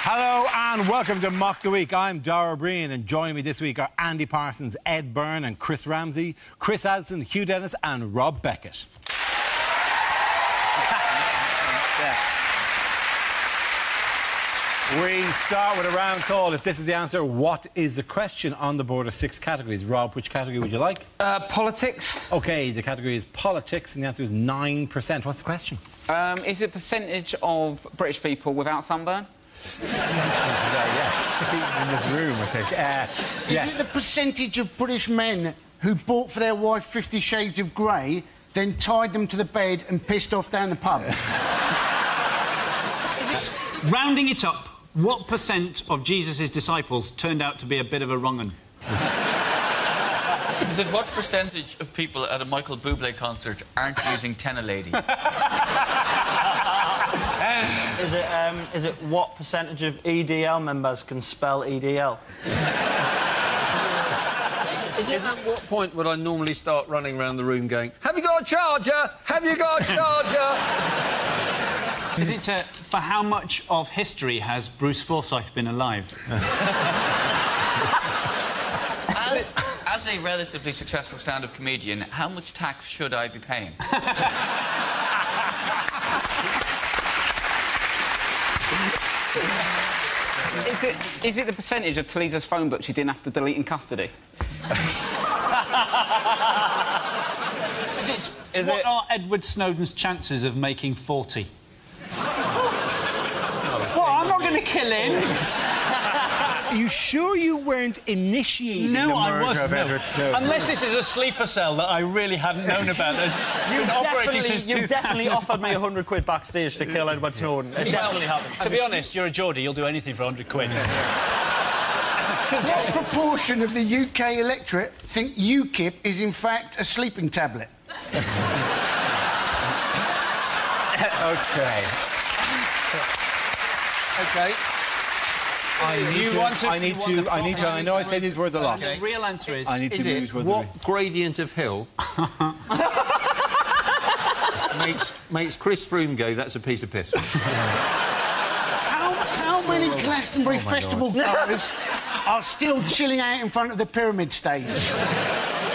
Hello and welcome to Mock the Week. I'm Dara Breen and joining me this week are Andy Parsons, Ed Byrne and Chris Ramsey, Chris Addison, Hugh Dennis and Rob Beckett. We start with a round call. If this is the answer, what is the question on the board of 6 categories? Rob, which category would you like? Politics. OK, the category is politics and the answer is 9%. What's the question? Is it percentage of British people without sunburn? Essentially today, yes. In this room, I think. Yes. Is it the percentage of British men who bought for their wife 50 Shades of Grey, then tied them to the bed and pissed off down the pub? Is it, rounding it up, what percent of Jesus' disciples turned out to be a bit of a wrong-un? Is it what percentage of people at a Michael Bublé concert aren't using Tenalady? Is it what percentage of EDL members can spell EDL? Is it at what point would I normally start running around the room going, "Have you got a charger? Have you got a charger?" Is it for how much of history has Bruce Forsyth been alive? As a relatively successful stand-up comedian, how much tax should I be paying? Is it the percentage of Talisa's phone book she didn't have to delete in custody? What are Edward Snowden's chances of making 40? Well, I'm not going to kill him. Are you sure you weren't initiating the murder of Edward Snowden? Unless this is a sleeper cell that I really hadn't known about. You've You definitely offered me £100 backstage to kill Edward Snowden. It definitely happened. To be honest, you're a Geordie. You'll do anything for £100. What proportion of the UK electorate think UKIP is in fact a sleeping tablet? OK. OK. I know I say these words a lot. The real answer is... I need to move towards what gradient of hill makes Chris Froome go, "That's a piece of piss"? How many Glastonbury Festival goers are still chilling out in front of the pyramid stage?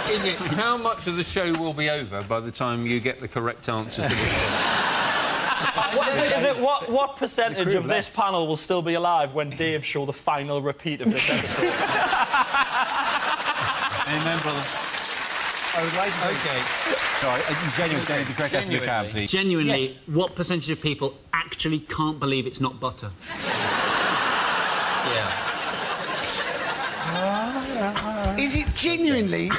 Is it how much of the show will be over by the time you get the correct answers to this? What percentage of this panel will still be alive when Dave show the final repeat of this episode? Amen, brother. I would like to... OK. Sorry, genuinely, the correct answer if you can, please. Genuinely, yes. What percentage of people actually can't believe it's not butter? Yeah. Is it genuinely...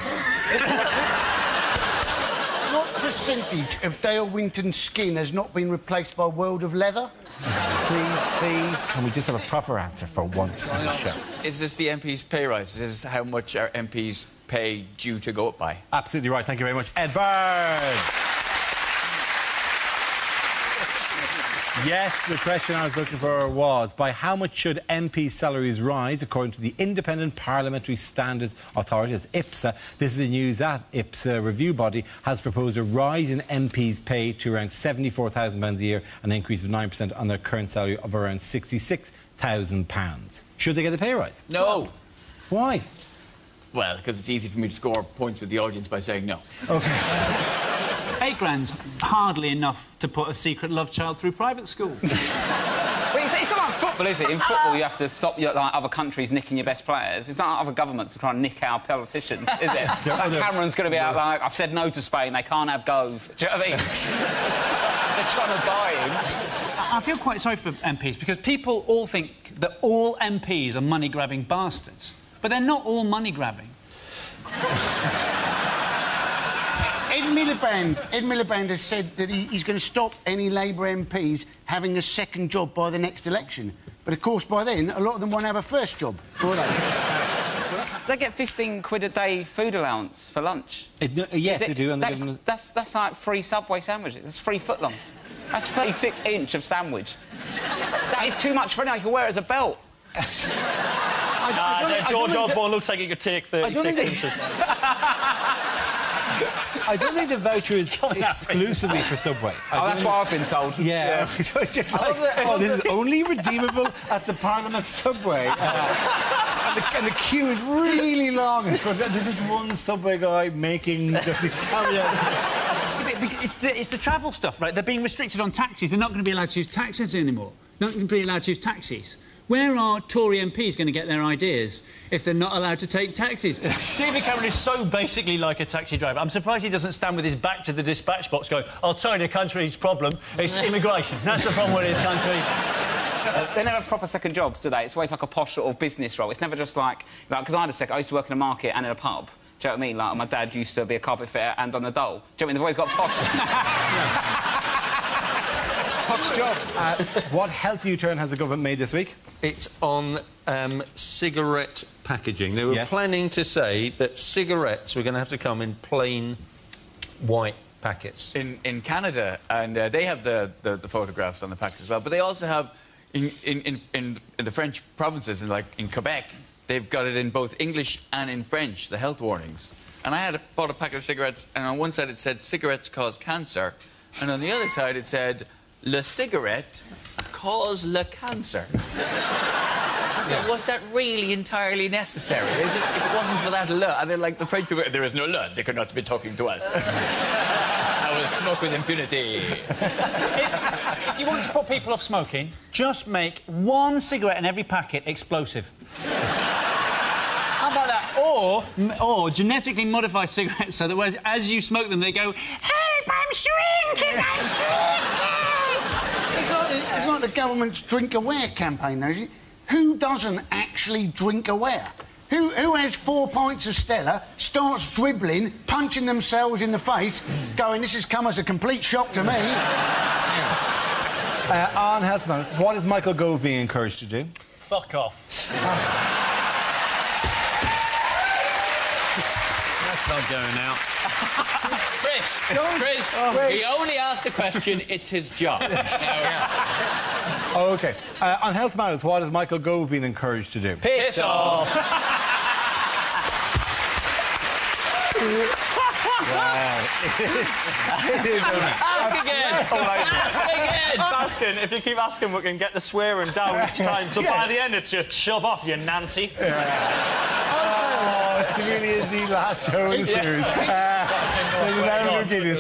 What percentage of Dale Winton's skin has not been replaced by a world of leather? Please, can we just have a proper answer for once on the show? Is this the MP's pay rise? Is this how much our MPs pay due to go up by? Absolutely right. Thank you very much. Ed Byrne. Yes, the question I was looking for was, by how much should MP salaries rise according to the Independent Parliamentary Standards Authority, that's IPSA? This is the news that IPSA review body has proposed a rise in MPs' pay to around £74,000 a year, an increase of 9% on their current salary of around £66,000. Should they get a pay rise? No. Why? Well, because it's easy for me to score points with the audience by saying no. OK. £8 hardly enough to put a secret love child through private school. But it's not like football, is it? In football, you have to stop other countries nicking your best players. It's not like other governments trying to nick our politicians, is it? Cameron's going to be out like, "I've said no to Spain, they can't have Gove." Do you know what I mean? They're trying to buy him. I feel quite sorry for MPs, because people all think that all MPs are money-grabbing bastards. But they're not all money-grabbing. Ed Miliband has said that he's going to stop any Labour MPs having a second job by the next election. But, of course, by then, a lot of them won't have a first job, will they? They get £15 a day food allowance for lunch. Yes, they do. And that's like free Subway sandwiches. That's free footlongs. That's 36-inch of sandwich. That is too much for anyone. You can wear it as a belt. George Osborne looks like he could take 36 inches. I don't think the voucher is exclusively for Subway. That's what I've been told. Yeah, so it's just like, oh, this is only redeemable at the Parliament Subway. And the queue is really long. This is one Subway guy making the It's the travel stuff, right? They're being restricted on taxis. They're not going to be allowed to use taxis anymore. Not going to be allowed to use taxis. Where are Tory MPs going to get their ideas if they're not allowed to take taxis? David Cameron is so basically like a taxi driver. I'm surprised he doesn't stand with his back to the dispatch box going, I'll tell you the country's problem. It's immigration. That's the problem with this country. They never have proper second jobs, do they? It's always like a posh sort of business role. It's never just like because I used to work in a market and in a pub. Do you know what I mean? Like, my dad used to be a carpet fitter and on the dole. Do you know what I mean? They've always got posh... posh jobs. What health U-turn has the government made this week? It's on cigarette packaging. They were planning to say that cigarettes were going to have to come in plain white packets. In Canada, and they have the photographs on the package as well, but they also have in the French provinces, like in Quebec, they've got it in both English and in French, the health warnings. And I bought a packet of cigarettes, and on one side it said cigarettes cause cancer, and on the other side it said le cigarette cause le cancer. Was that really entirely necessary? If it wasn't for that le, and then like the French people, there is no le, they could not be talking to us. I will smoke with impunity. If you want to put people off smoking, just make one cigarette in every packet explosive. How about that? Or genetically modify cigarettes so that as you smoke them, they go, help, I'm shrinking, I'm shrinking! It's like the government's Drink Aware campaign, though, isn't it? Who doesn't actually drink aware? Who has 4 pints of Stella, starts dribbling, punching themselves in the face, going, this has come as a complete shock to me? On Health Matters, what is Michael Gove being encouraged to do? Fuck off. That's not going out. Chris, he only asked a question, it's his job. OK. On Health Matters, what has Michael Gove been encouraged to do? Piss off. Wow. It is. Ask again! Ask again! Asking, if you keep asking, we can get the swearing down each time. So by the end, it's just shove off, you Nancy. Oh, it really is the last show in the series.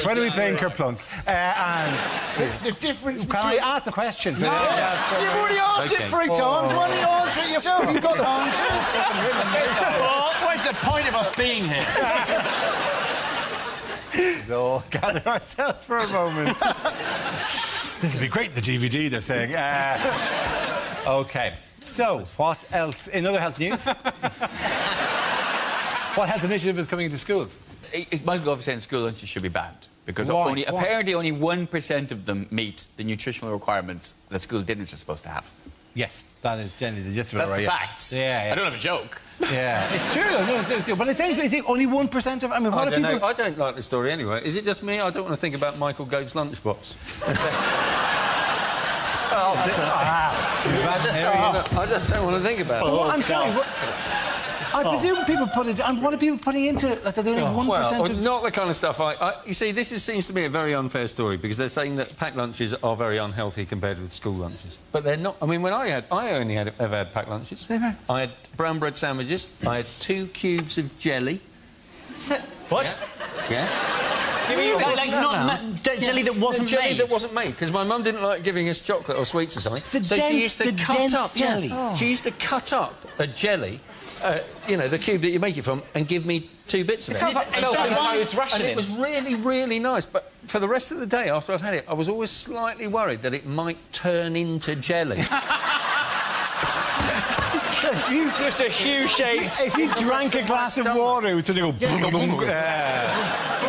When are we playing Kerplunk? And the difference can I ask the question? No, you've already asked it 3 times. Why don't you answer it yourself? You've got the answers. Well, where's the point of us being here? We'll all gather ourselves for a moment. This would be great, the DVD, they're saying. OK. So, what else? In other health news? What health initiative is coming into schools? Michael Gove is saying school lunches should be banned because apparently only 1% of them meet the nutritional requirements that school dinners are supposed to have. Yes, that is generally the gist of it, That's right? the facts. Yeah. I don't have a joke. Yeah, it's true. No, it's true. But it's only 1% of. I mean, what are people? I don't like the story anyway. Is it just me? I don't want to think about Michael Gove's lunchbox. I just don't want to think about it. Oh, I'm sorry. I presume people put it. And what are people putting into it? Like they're only 1%. Well, not the kind of stuff. You see, this seems to be a very unfair story because they're saying that packed lunches are very unhealthy compared with school lunches, but they're not. I mean, when I only ever had packed lunches. I had brown bread sandwiches. I had 2 cubes of jelly. What? Yeah. Jelly that wasn't made? Jelly that wasn't made, because my mum didn't like giving us chocolate or sweets or something. She used to cut up jelly. Oh. She used to cut up a jelly, you know, the cube that you make it from, and give me 2 bits of it. And it was really, really nice. But for the rest of the day after I'd had it, I was always slightly worried that it might turn into jelly. Just a huge-shaped... If you drank a glass of water, it would sort of go...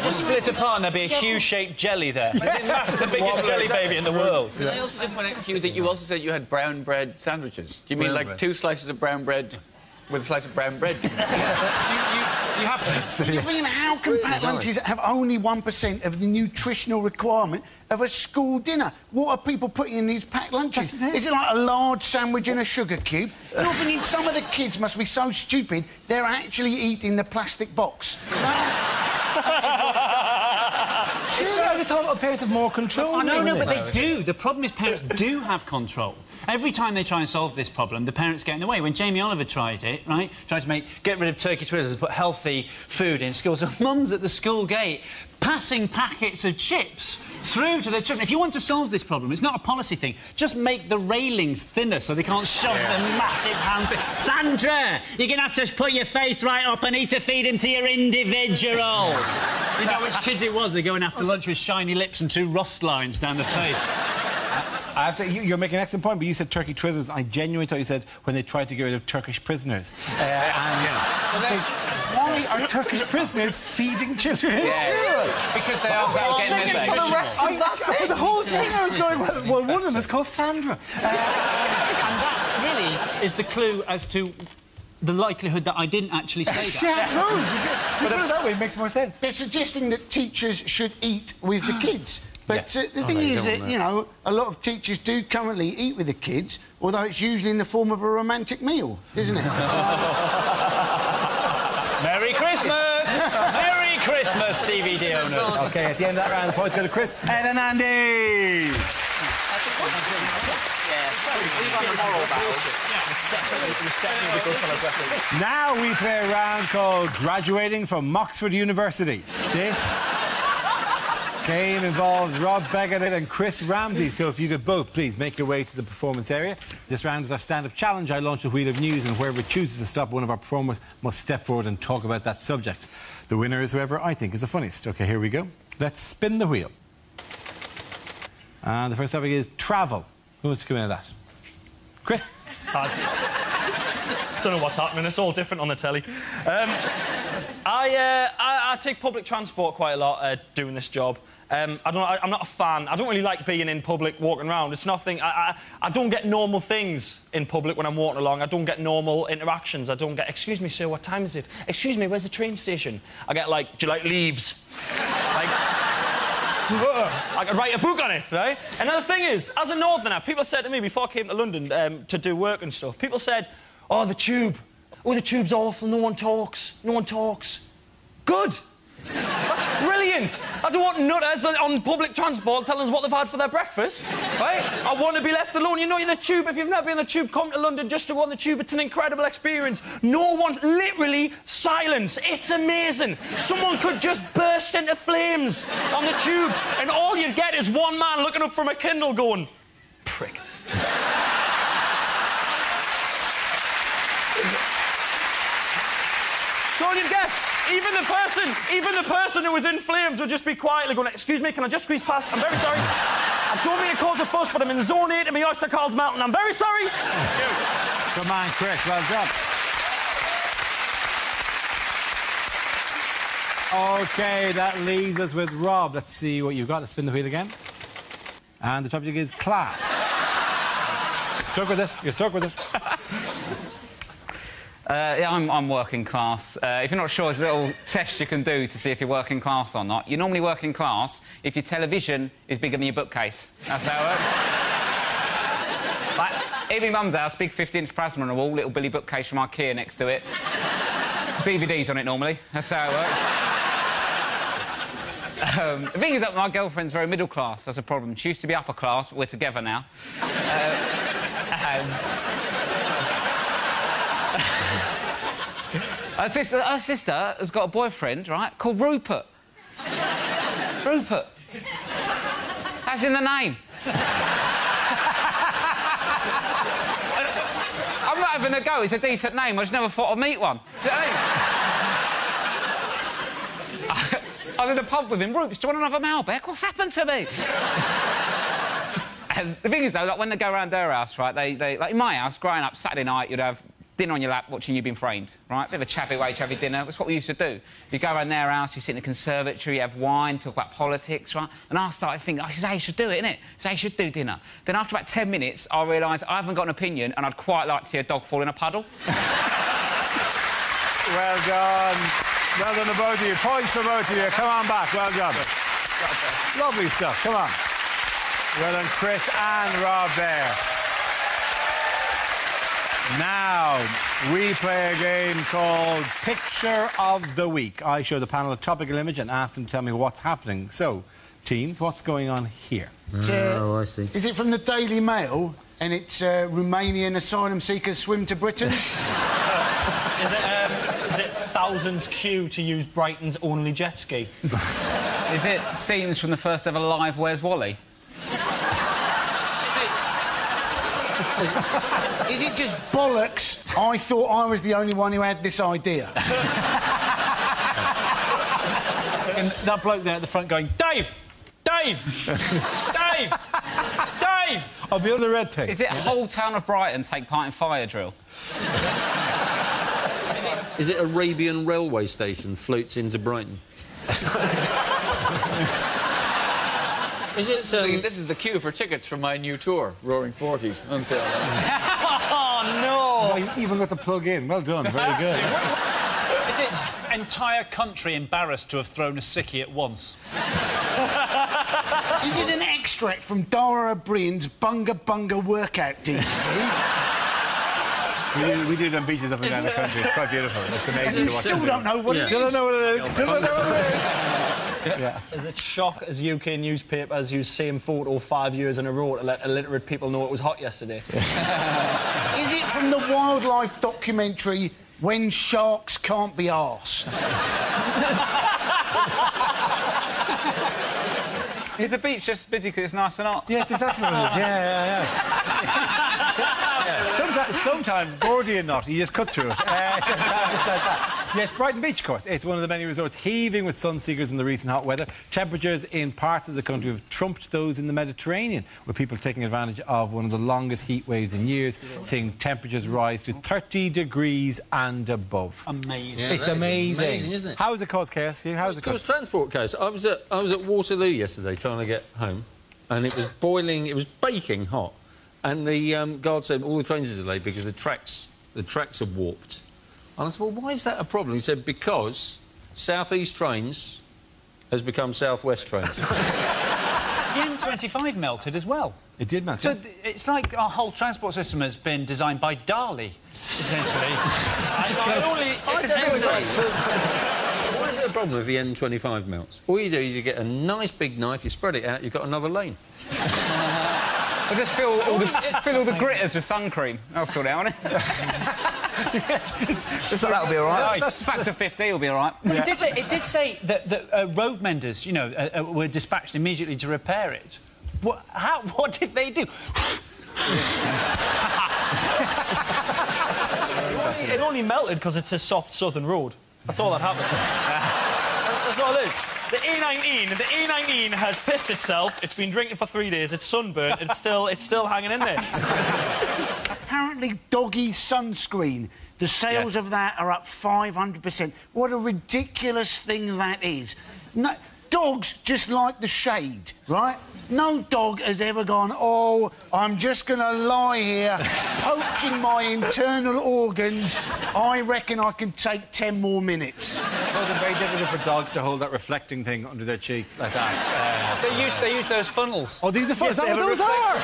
Just split apart and there'd be a huge-shaped jelly there. That's the biggest jelly baby in the world. And I also did point out to you that you also said you had brown bread sandwiches. Do you mean like 2 slices of brown bread with a slice of brown bread? You have to. I mean, how can packed lunches have only 1% of the nutritional requirement of a school dinner? What are people putting in these packed lunches? Is it like a large sandwich and a sugar cube? You're thinking some of the kids must be so stupid they're actually eating the plastic box. I thought parents have more control. No, but they do. The problem is parents do have control. Every time they try and solve this problem, the parents get in the way. When Jamie Oliver tried it, right, tried to get rid of Turkey Twizzlers and put healthy food in schools, so mums at the school gate passing packets of chips through to their children. If you want to solve this problem, it's not a policy thing. Just make the railings thinner so they can't shove the massive hand... Sandra, you're going to have to put your face right up and eat to feed into your individual. You know which kids it was? They're going after lunch with shiny lips and 2 rust lines down the face. You're making an excellent point, but you said Turkey Twizzlers. I genuinely thought you said when they tried to get rid of Turkish prisoners. Why are Turkish prisoners feeding children in school? Because they are getting for the rest of that for the whole thing, I was going, well, one of them is called Sandra. And that really is the clue as to the likelihood that I didn't actually say that. Yeah, I suppose. You put it that way, it makes more sense. They're suggesting that teachers should eat with the kids. But the thing is that, you know, a lot of teachers do currently eat with the kids, although it's usually in the form of a romantic meal, isn't it? Merry Christmas! Merry Christmas, DVD owners. OK, at the end of that round, the points go to Chris, Ed and Andy. Now we play a round called Graduating from Oxford University. This game involves Rob Beckett and Chris Ramsey, so if you could both please make your way to the performance area. This round is our stand-up challenge. I launch a wheel of news, and whoever chooses to stop one of our performers must step forward and talk about that subject. The winner is whoever I think is the funniest. OK, here we go. Let's spin the wheel. And the first topic is travel. Who wants to come in at that? Chris? I don't know what's happening. It's all different on the telly. I take public transport quite a lot doing this job. I'm not a fan. I don't really like being in public, walking around. It's nothing... I don't get normal things in public when I'm walking along. I don't get normal interactions. I don't get, excuse me, sir, what time is it? Excuse me, where's the train station? I get, like, do you like leaves? Like... I could write a book on it, right? Another thing is, as a northerner, people said to me before I came to London to do work and stuff, people said, oh, the tube. Oh, the tube's awful. No one talks. No one talks. Good. That's brilliant. I don't want nutters on public transport telling us what they've had for their breakfast, right? I want to be left alone. You know, in the tube, if you've never been on the tube, come to London just to go on the tube. It's an incredible experience. No one, literally, silence. It's amazing. Someone could just burst into flames on the tube, and all you'd get is one man looking up from a Kindle going, prick. So all you'd get. Even the person who was in flames would just be quietly going, excuse me, can I just squeeze past? I'm very sorry. I don't mean to cause a fuss, but I'm in zone 8 and my oyster card's melting. I'm very sorry. Come on, Chris, well done. OK, that leaves us with Rob. Let's see what you've got. Let's spin the wheel again. And the topic is class. Stuck with it. You're stuck with it. Yeah, I'm working class. If you're not sure, there's a little test you can do to see if you're working class or not. You're normally working class if your television is bigger than your bookcase. That's how it works. Like, in my mum's house, big 50-inch plasma on the wall, little Billy bookcase from IKEA next to it. DVDs on it normally. That's how it works. The thing is that my girlfriend's very middle class. That's a problem. She used to be upper class, but we're together now. Her sister has got a boyfriend, right, called Rupert. Rupert. That's in the name. I'm not having a go. It's a decent name. I just never thought I'd meet one. Do you know what I mean? I was in the pub with him. Rupert, do you want another Malbec? What's happened to me? And the thing is, though, like, when they go around their house, right, they like, in my house, growing up, Saturday night, you'd have dinner on your lap watching You've Been Framed, right? Bit of a chavvy way, chavvy dinner. That's what we used to do. You go around their house, you sit in the conservatory, you have wine, talk about politics, right? And I started thinking, this is how you should do it, innit? This is how you should do dinner. Then after about 10 minutes, I realised I haven't got an opinion and I'd quite like to see a dog fall in a puddle. Well done. Well done to both of you. Points for both of you. Come on back. Well done. Lovely stuff. Come on. Well done, Chris and Rob there. Now, we play a game called Picture of the Week. I show the panel a topical image and ask them to tell me what's happening. So, teams, what's going on here? Oh, I see. Is it from the Daily Mail and it's Romanian asylum seekers swim to Britain? Is it thousands queue to use Brighton's only jet ski? Is it scenes from the first ever live Where's Wally? Is it just bollocks? I thought I was the only one who had this idea. And that bloke there at the front going, Dave! Dave! Dave! Dave! I'll be on the red thing. Is it a whole town of Brighton take part in fire drill? Is it Arabian railway station floats into Brighton? Is it? This is the queue for tickets for my new tour, Roaring Forties. On sale. Oh, no! Oh, you even got the plug in. Well done. Very good. Is it entire country embarrassed to have thrown a sickie at once? Is it an extract from Dara O'Brien's Bunga Bunga workout DVD? We do it on beaches up and down the country. It's quite beautiful. It's amazing to watch. Still don't know what it is. Still don't know what it is. Still don't know what it is. Yeah. Is it shock as UK newspapers use same photo 5 years in a row to let illiterate people know it was hot yesterday? Is it from the wildlife documentary When Sharks Can't Be Arsed? Is the beach just busy because it's nice and hot? Yeah, it's exactly what it is. Yeah. Sometimes Gordian knot, you just cut through it. Sometimes it's like that. Yes, Brighton Beach, of course. It's one of the many resorts heaving with sun seekers in the recent hot weather. Temperatures in parts of the country have trumped those in the Mediterranean, with people taking advantage of one of the longest heat waves in years, seeing temperatures rise to 30 degrees and above. Amazing. Yeah, It's amazing, isn't it? How has it caused chaos? How has it It was caused... transport case. I was at Waterloo yesterday trying to get home, and it was boiling. It was baking hot, and the guard said all the trains are delayed because the tracks are warped. And I said, well, why is that a problem? He said because southeast trains has become southwest trains. The M25 melted as well. It did melt, So yes. it's like our whole transport system has been designed by Dali, essentially. Why is it a problem if the M25 melts? All you do is you get a nice big knife, you spread it out, you've got another lane. I just fill all the gritters with sun cream. I'll sort it out, won't it? So that'll be all right. Factor 50 will be all right. Well, it did say that road menders, you know, were dispatched immediately to repair it. What did they do? It only melted because it's a soft southern road. That's all that happened. That's all it is. The A19 has pissed itself. It's been drinking for 3 days. It's sunburnt. It's still hanging in there. Apparently, Doggy sunscreen. The sales of that are up 500%. What a ridiculous thing that is. No, dogs just like the shade, right? No dog has ever gone, oh, I'm just going to lie here, poaching my internal organs. I reckon I can take 10 more minutes. It's very difficult for dogs to hold that reflecting thing under their cheek like that. They use those funnels. Oh, these are funnels? Is that what those are?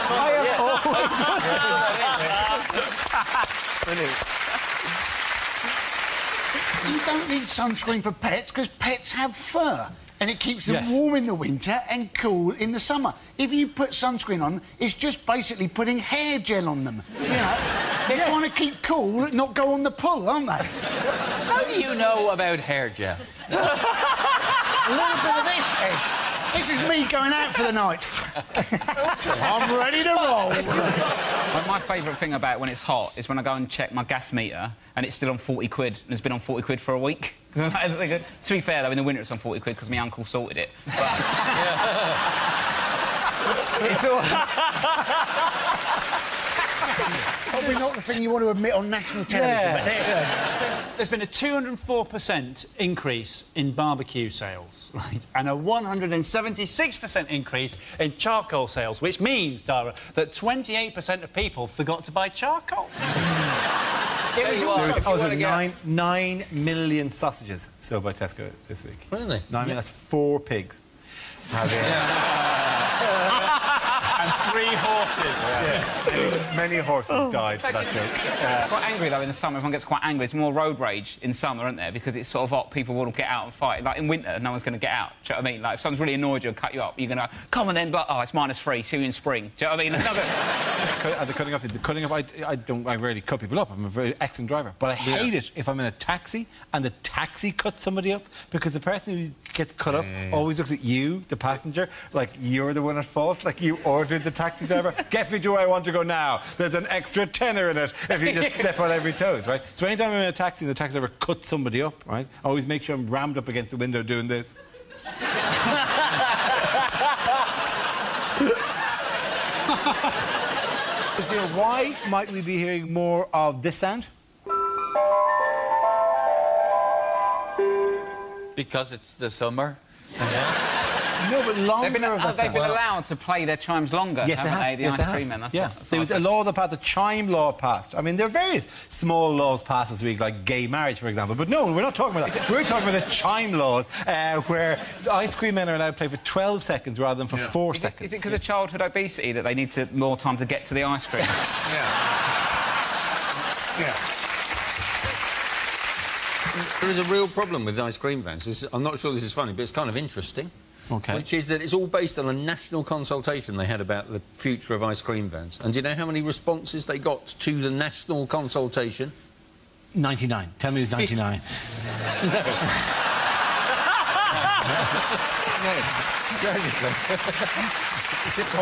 You don't need sunscreen for pets because pets have fur. And it keeps them warm in the winter and cool in the summer. If you put sunscreen on, it's just basically putting hair gel on them. You know, they're trying to keep cool, not go on the pull, aren't they? How do you know about hair gel? A little bit of this, Ed. This is me going out for the night. I'm ready to roll. My favourite thing about it when it's hot is when I go and check my gas meter and it's still on 40 quid and it's been on 40 quid for a week. To be fair, though, in the winter it's on 40 quid because my uncle sorted it. But, it's all... Probably not the thing you want to admit on national television, but There's been a 204% increase in barbecue sales, right? And a 176% increase in charcoal sales, which means, Dara, that 28% of people forgot to buy charcoal. Also, 9 million sausages sold by Tesco this week. Really? 9 million, that's 4 pigs. And 3 horses. Many horses died for that joke. Quite angry though in the summer. Everyone gets quite angry. There's more road rage in summer, isn't there? Because it's sort of hot. People will get out and fight. Like in winter, no one's going to get out. Do you know what I mean? Like if someone's really annoyed you and cut you up, you're going to come on then. But oh, it's -3. See you in spring. Do you know what I mean? The cutting up. I rarely cut people up. I'm a very excellent driver, but I hate it if I'm in a taxi and the taxi cuts somebody up, because the person who gets cut up always looks at you, the passenger, like you're the one at fault. Like you ordered the taxi driver. Get me to where I want to go now. There's an extra tenner in it if you just step on every toes, right? So anytime I'm in a taxi and the taxi driver cuts somebody up, right, I always make sure I'm rammed up against the window doing this. Why might we be hearing more of this sound? Because it's the summer. No, but longer. They've been allowed to play their chimes longer, yes, haven't they? The yes, ice cream men. There was a law that passed, the chime law passed. I mean, there are various small laws passed this week, like gay marriage, for example. But no, we're not talking about that. We're talking about the chime laws, where ice cream men are allowed to play for 12 seconds rather than for 4 seconds. Is it because of childhood obesity that they need more time to get to the ice cream? There is a real problem with ice cream vans. I'm not sure this is funny, but it's kind of interesting. OK. Which is that it's all based on a national consultation they had about the future of ice cream vans. And do you know how many responses they got to the national consultation? 99. Tell me it was 99.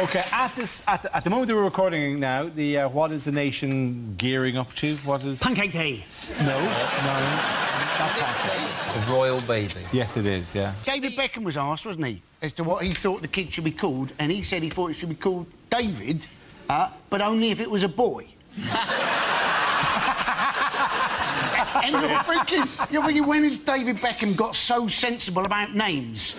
OK, at the moment that we're recording now, what is the nation gearing up to? What is... Pancake Day. No. That's pancake. The royal baby. Yes, it is, yeah. David Beckham was asked, wasn't he, as to what he thought the kid should be called, and he said he thought it should be called David, but only if it was a boy. And you're thinking, when has David Beckham got so sensible about names?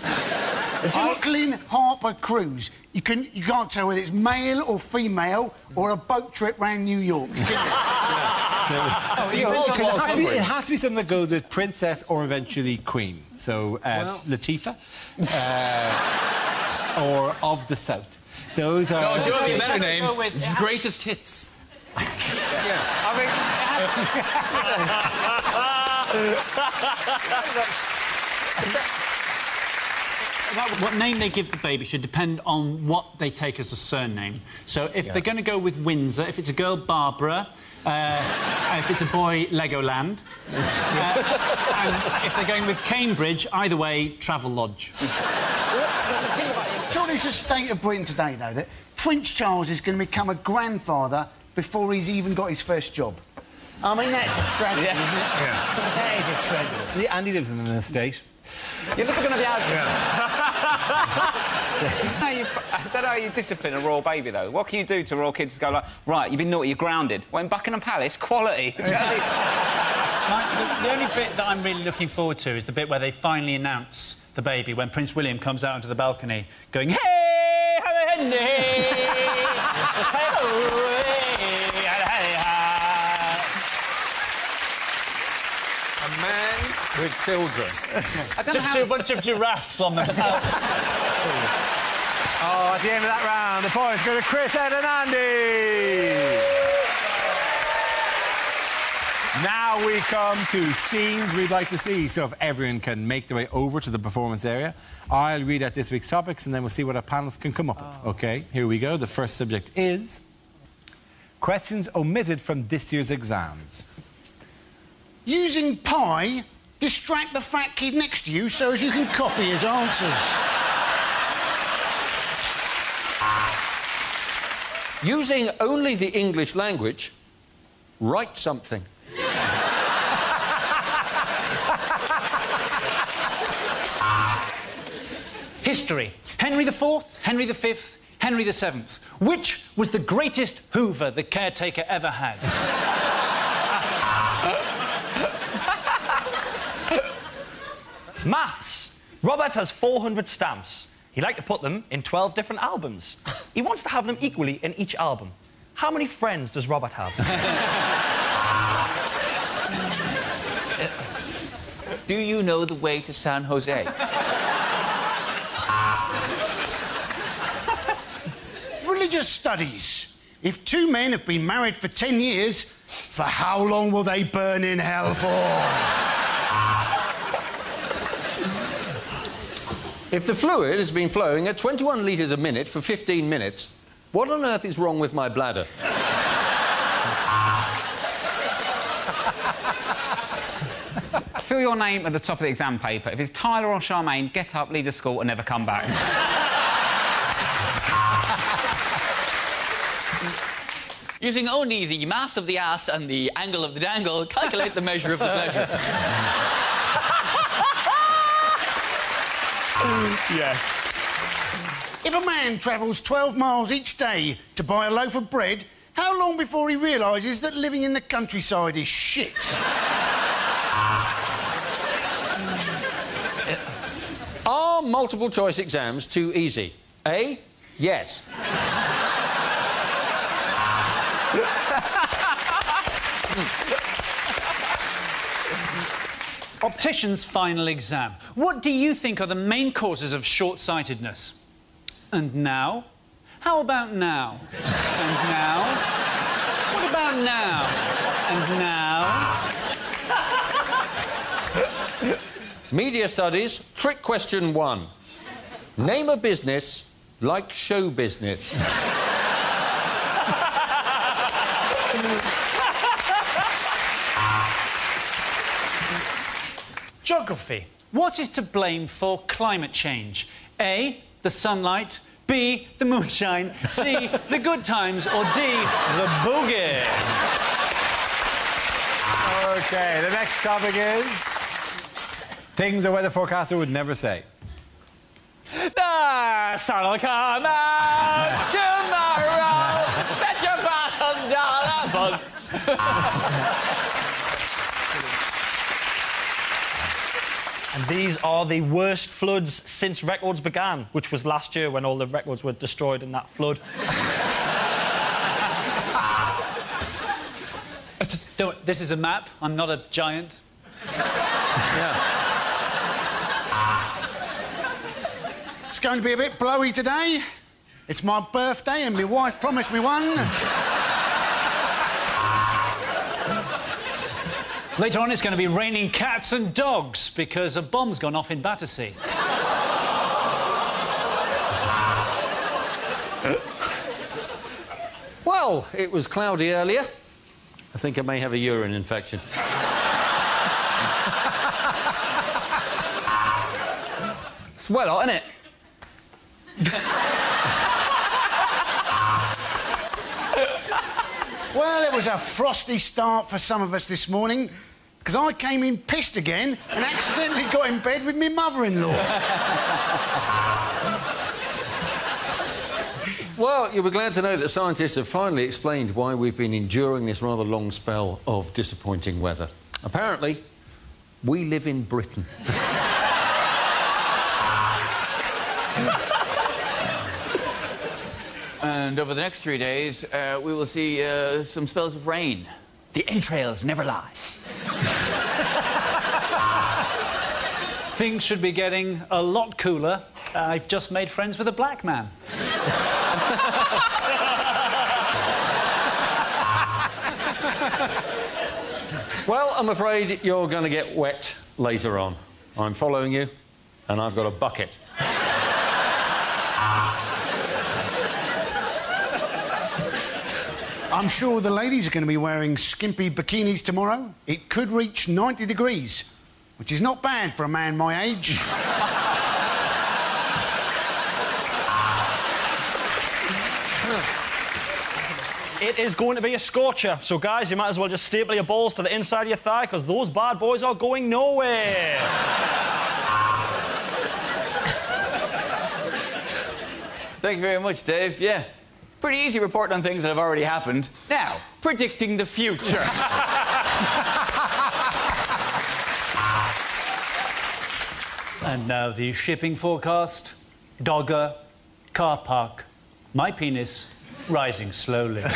Brooklyn Harper Cruise. You can't tell whether it's male or female or a boat trip round New York. It has to be something that goes with princess or eventually queen. So, Latifah, or of the South. Those are... No, do you know a better name? It's Greatest Hits. What name they give the baby should depend on what they take as a surname. So if they're going to go with Windsor, if it's a girl, Barbara, if it's a boy, Legoland, and if they're going with Cambridge, either way, Travelodge. Surely it's a state of Britain today, though, that Prince Charles is going to become a grandfather before he's even got his first job. I mean, that's a tragedy, isn't it? That is a tragedy. Yeah, Andy lives in an estate. You're never going to be able to... I don't know how you discipline a royal baby, though. What can you do to royal kids to go like, right, you've been naughty, you're grounded? Well, in Buckingham Palace, quality. The only bit that I'm really looking forward to is the bit where they finally announce the baby, when Prince William comes out onto the balcony going, hey, Henry, A man with children. Just a bunch of giraffes on the... Oh, at the end of that round, the points go to Chris, Ed and Andy. Now we come to scenes we'd like to see. So if everyone can make their way over to the performance area, I'll read out this week's topics and then we'll see what our panelists can come up with. OK, here we go. The first subject is questions omitted from this year's exams. Using pie, distract the fat kid next to you so as you can copy his answers. Using only the English language, write something. History. Henry IV, Henry V, Henry VII. Which was the greatest Hoover the caretaker ever had? Maths. Robert has 400 stamps. He'd like to put them in 12 different albums. He wants to have them equally in each album. How many friends does Robert have? Do you know the way to San Manager studies. If two men have been married for 10 years, for how long will they burn in hell for? If the fluid has been flowing at 21 litres a minute for 15 minutes, what on earth is wrong with my bladder? Fill your name at the top of the exam paper. If it's Tyler or Charmaine, get up, leave the school and never come back. Using only the mass of the ass and the angle of the dangle, calculate the measure of the pleasure. Yes. If a man travels 12 miles each day to buy a loaf of bread, how long before he realises that living in the countryside is shit? Are multiple choice exams too easy? A, yes. Optician's final exam. What do you think are the main causes of short-sightedness? And now? How about now? And now? What about now? And now? Media studies, trick question 1. Name a business like show business. Geography. What is to blame for climate change? A, the sunlight, B, the moonshine, C, the good times, or D, the boogies? OK, the next topic is things a weather forecaster would never say. The sun will come out tomorrow. Bet your $1,000 And these are the worst floods since records began, which was last year when all the records were destroyed in that flood. This is a map. I'm not a giant. It's going to be a bit blowy today. It's my birthday and my wife promised me one. Later on, it's going to be raining cats and dogs because a bomb's gone off in Battersea. Well, it was cloudy earlier. I think I may have a urine infection. It's well hot, isn't it? Well, it was a frosty start for some of us this morning because I came in pissed again and accidentally got in bed with my mother-in-law. Well, you'll be glad to know that scientists have finally explained why we've been enduring this rather long spell of disappointing weather. Apparently, we live in Britain. And over the next 3 days, we will see some spells of rain. The entrails never lie. Things should be getting a lot cooler. I've just made friends with a black man. Well, I'm afraid you're going to get wet later on. I'm following you, and I've got a bucket. I'm sure the ladies are going to be wearing skimpy bikinis tomorrow. It could reach 90 degrees, which is not bad for a man my age. It is going to be a scorcher. So, guys, you might as well just staple your balls to the inside of your thigh because those bad boys are going nowhere. Thank you very much, Dave. Yeah, pretty easy report on things that have already happened. Now, predicting the future. And now the shipping forecast. Dogger, car park, my penis rising slowly. OK,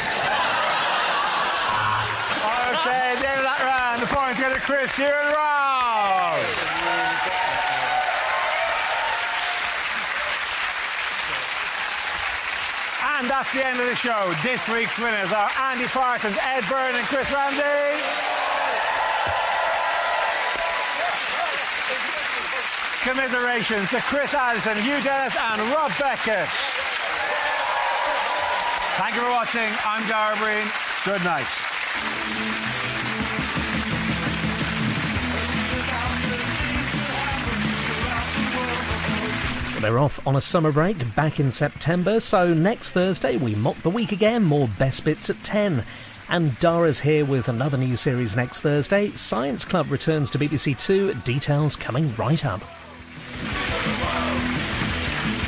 the end of that round. The points go to Chris, Hugh and Rob. And that's the end of the show. This week's winners are Andy Parsons, Ed Byrne and Chris Ramsey. Commiserations to Chris Addison, Hugh Dennis and Rob Beckett. Thank you for watching. I'm Dara Breen. Good night. They're off on a summer break back in September, so next Thursday we mock the week again, more best bits at 10. And Dara's here with another new series next Thursday. Science Club returns to BBC Two, details coming right up.